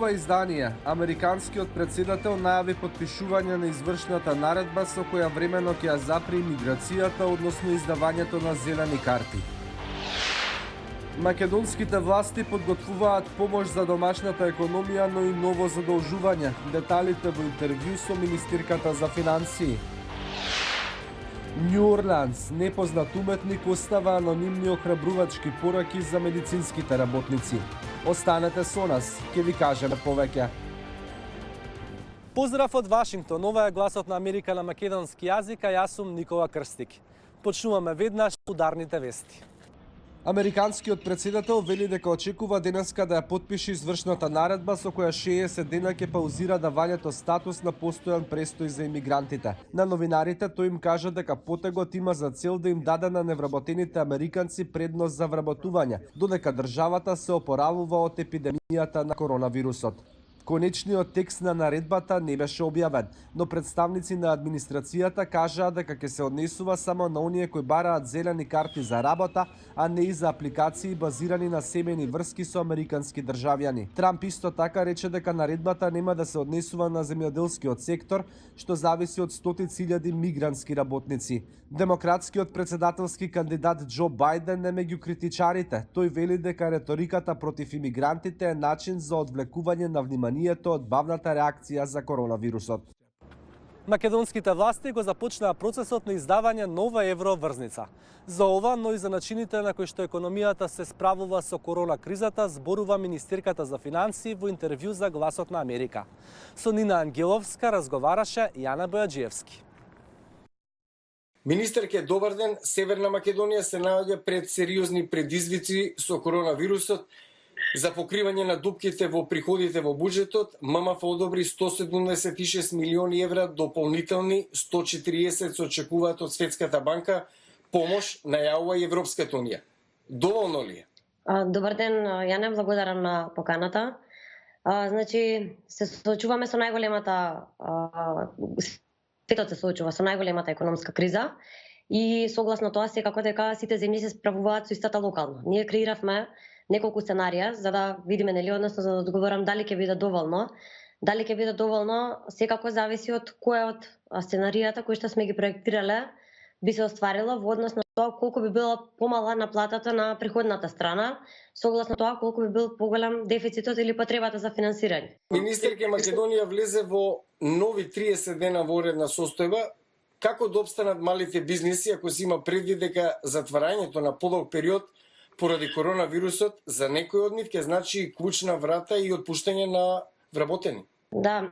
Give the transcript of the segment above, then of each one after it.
ова издание, американскиот претседател најави потпишување на извршната наредба со која времено ќе ја запре имиграцијата, односно издавањето на зелени карти. Македонските власти подготвуваат помош за домашната економија, но и ново задолжување. Деталите во интервју со министерката за финансии. Нью Орлеанс, непознат уметник остава анонимни охрабрувачки пораки за медицинските работници. Останете со нас, ќе ви кажеме повеќе. Поздрав од Вашингтон, ова е гласот на Америка на македонски јазик, а јас сум Никола Крстик. Почнуваме веднаш ударните вести. Американскиот претседател вели дека очекува денеска да ја потпише извршната наредба со која 60 дена ќе паузира давањето статус на постојан престој за имигрантите. На новинарите тој им кажа дека потегот има за цел да им даде на невработените американци предност за вработување, додека државата се опоравува од епидемијата на коронавирусот. Конечниот текст на наредбата не беше објавен, но представници на администрацијата кажаа дека ќе се однесува само на оние кои бараат зелени карти за работа, а не и за апликации базирани на семејни врски со американски државјани. Трамп исто така рече дека наредбата нема да се однесува на земјоделскиот сектор, што зависи од стотици илјади мигрантски работници. Демократскиот претседателски кандидат Џо Бајден не меѓу критичарите. Тој вели дека реториката против имигрантите е начин за одвлекување на вниманието од бавната реакција за коронавирусот. Македонските власти го започнаа процесот на издавање нова евроврзница. За ова, но и за начините на кои што економијата се справува со корона кризата, зборува министерката за финансии во интервју за Гласот на Америка. Со Нина Ангеловска разговараше Јана Бојаджиевски. Министерке, добар ден. Северна Македонија се наоѓа пред сериозни предизвици со коронавирусот. За покривање на дупките во приходите во буџетот, ММФ одобри 176 милиони евра дополнителни, 140 се очекуваат од Светската банка, помош најавува и Европската унија. Доволно ли е? Добар ден, Јане, благодарам на поканата. Значи, се соочуваме со најголемата светот се соочува со најголемата економска криза и согласно тоа секако дека сите земји се справуваат со истата локално. Ние креиравме неколку сценарија за да видиме, нели, односно за да одговорам дали ќе биде доволно. Дали ќе биде доволно, секако зависи од кој од сценаријата кои што сме ги проектирале би се остварила во однос на тоа колку би била помала наплатата на приходната страна, согласно тоа колку би бил поголем дефицитот или потребата за финансирање. Министерке, Македонија влезе во нови 30 дена во редна состојба. Како да обстанат малите бизниси ако се има предвид дека затварањето на подолг период поради коронавирусот за некој од нив ќе значи клучна врата и отпуштање на вработени? Да,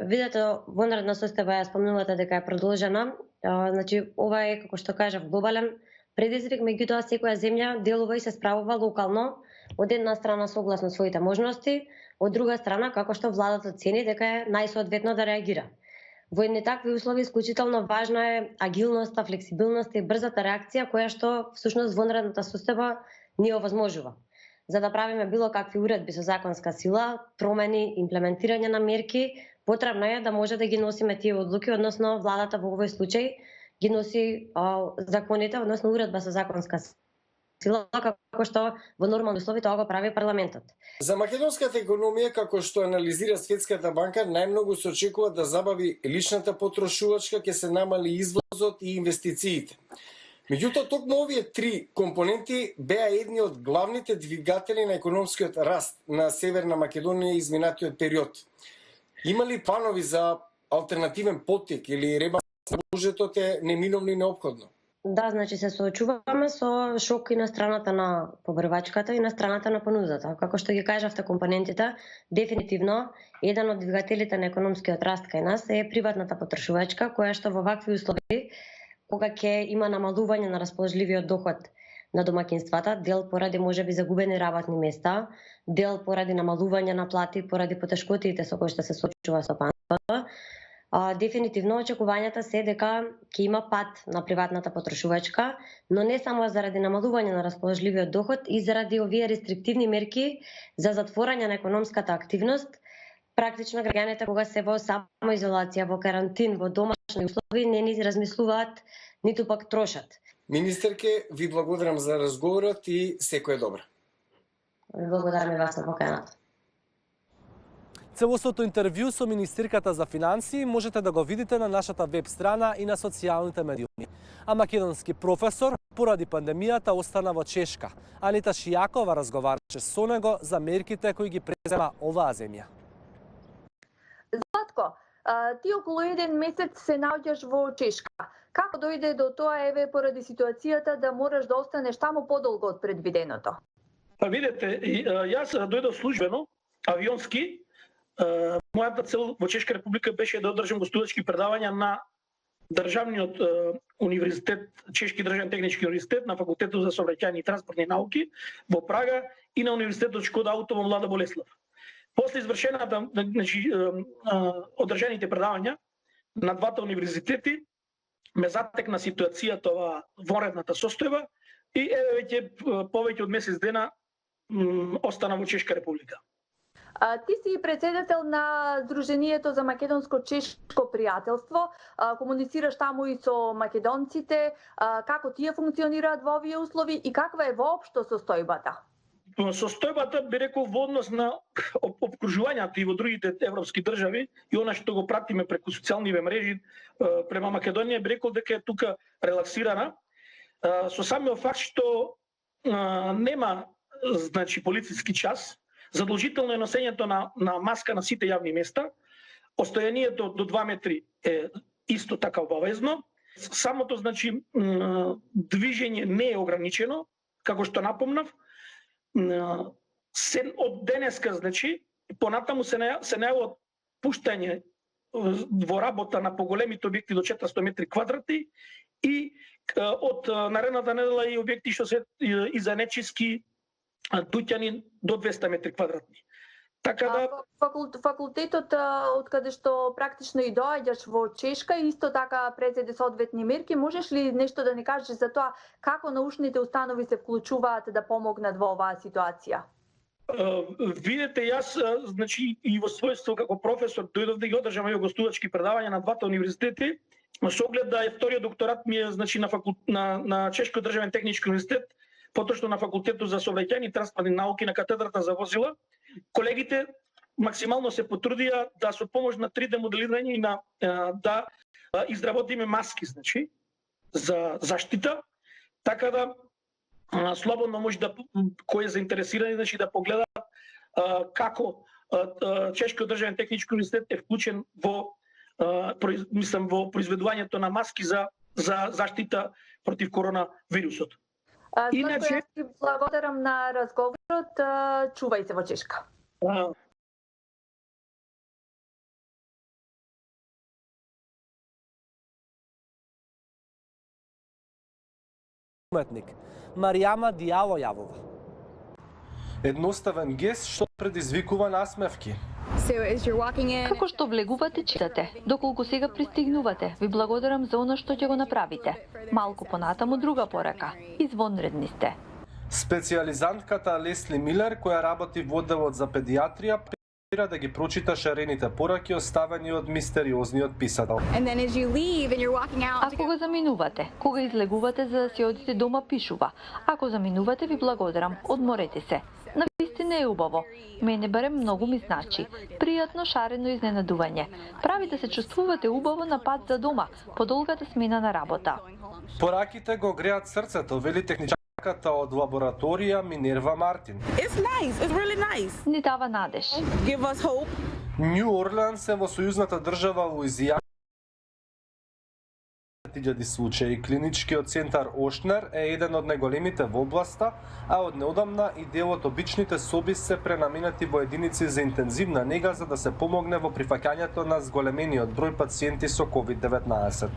видете, вонредна состојба ја спомнувате дека е продолжена. Значи, ова е, како што кажав, глобален предизвик, меѓутоа секоја земја делува и се справува локално, од една страна согласно своите можности, од друга страна како што владата цени дека е најсоодветно да реагира. Во едни такви услови исклучително важна е агилноста, флексибилноста и брзата реакција која што всушност вонредната состојба ни овозможува. За да правиме било какви уредби со законска сила, промени, имплементирање на мерки, потребно е да може да ги носиме тие одлуки, односно владата во овој случај ги носи законите, односно уредба со законска сила, како што во нормални услови тоа го прави парламентот. За македонската економија, како што анализира Светската банка, најмногу се очекува да забави личната потрошувачка, ќе се намали извозот и инвестициите. Меѓутоа, токму овие три компоненти беа едни од главните двигатели на економскиот раст на Северна Македонија изминатиот период. Има ли планови за алтернативен поттик или ребаланс на буџетот е неминовно и неопходно? Да, значи се соочуваме со шок и на страната на побарувачката и на страната на понудата. Како што ги кажавте компонентите, дефинитивно еден од двигателите на економскиот раст кај нас е приватната потрошувачка, која што во вакви услови, кога ќе има намалување на расположливиот доход на домаќинствата, дел поради можеби загубени работни места, дел поради намалување на плати, поради потешкотиите со кои што се соочува стопанството, дефинитивно очекувањата се дека ќе има пат на приватната потрошувачка, но не само заради намалување на расположливиот доход и заради овие рестриктивни мерки за затворање на економската активност. Практично граѓаните кога се во самоизолација, во карантин, во домашни услови не ни размислуваат, ниту пак трошат. Министерке, ви благодарам за разговорот и секое добро. Благодарам и вас на поканата. Целосното интервју со министерката за финансии можете да го видите на нашата веб страна и на социјалните медиуми. А македонски професор поради пандемијата остана во Чешка. Анита Шијакова разговараше со него за мерките кои ги презема оваа земја. Златко, ти околу еден месец се наоѓаш во Чешка. Како дојде до тоа, еве, поради ситуацијата да мораш да останеш таму подолго од предвиденото? Па видете, јас дојдов службено, авионски. Мојата цел во Чешка република беше да одржам гостувачки предавања на државниот универзитет, Чешки државен технички универзитет, на факултетот за сообраќајни и транспортни науки во Прага и на универзитетот Шкода Ауто во Млада Болеслав. После извршената, значи, одржаните предавања на двата универзитети, ме затекна ситуацијата ова вонредната состојба и еве веќе повеќе од месец дена остана во Чешка република. Ти си председател на Сдруженијето за македонско-чешко пријателство, комуницираш таму и со македонците, како тие функционираат во овие услови и каква е воопшто состојбата? Состојбата би рекол во однос на обкружувањето и во другите европски држави и она што го пратиме преку социјалните мрежи према Македонија, би рекол дека е тука релаксирана со самиот факт што нема, значи, полициски час. Задолжително е носењето на маска на сите јавни места. Остојанието до 2 метри е исто така обавезно. Самото, значи, движење не е ограничено, како што напомнав. Од денеска, значи, понатаму се најавува пуштање во работа на поголемите објекти до 400 метри квадратни и од наредната недела и објекти што се и за нечиски дуќани до 200 метри квадратни. Така да факултетот од каде што практично и доаѓаш во Чешка исто така презеде соодветни мерки, можеш ли нешто да ни кажеш за тоа како научните установи се вклучуваат да помогнат во оваа ситуација? Видете, јас, значи, и во својство како професор дојдов да ги одржам и гостувачки предавања на двата универзитети, со оглед да вториот докторат ми е, значи, на Чешки државен технички универзитет, поточно на факултетот за сообраќајни и транспортни науки на катедрата за возила. Колегите максимално се потрудија да со помош на 3D моделирање и да изработиме маски, значи, за заштита, така да слободно може да кој е заинтересиран, значи, да погледа како Чешкиот државен технички универзитет е вклучен во произведувањето на маски за заштита против коронавирусот. Иначе, јас ти благодарам на разговорот. Чувај се во Чешка. Уметник Маријама Дијало Јавова. Едноставен гест што предизвикува насмевки. Како што влегувате, читате. Доколку сега пристигнувате, ви благодарам за она што ќе го направите. Малку понатаму друга порака. Извонредни сте. Специјализантката Лесли Милер, која работи во одделот за педиатрија, префера да ги прочита шарените пораки оставени од мистериозниот писател. А кога заминувате, кога излегувате за да си одите дома, пишува. Ако заминувате, ви благодарам, одморете се. Навистина е убаво. Мене барем многу ми значи. Пријатно шарено изненадување. Прави да се чувствувате убаво на пат за дома, по долгата смена на работа. Пораките го греат срцето, вели техничарката од лабораторија Минерва Мартин. Ни дава надеж. Нью Орлеанс е во сојузната држава Луизијана. 1000 случаи. Клиничкиот центар Ошнер е еден од најголемите во областа, а од неодамна и дел од обичните соби се пренаменети во единици за интензивна нега за да се помогне во прифаќањето на зголемениот број пациенти со COVID-19.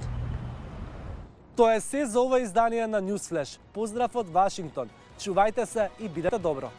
Тоа е се за ова издание на Newsflash. Поздрав од Вашингтон. Чувајте се и бидете добро.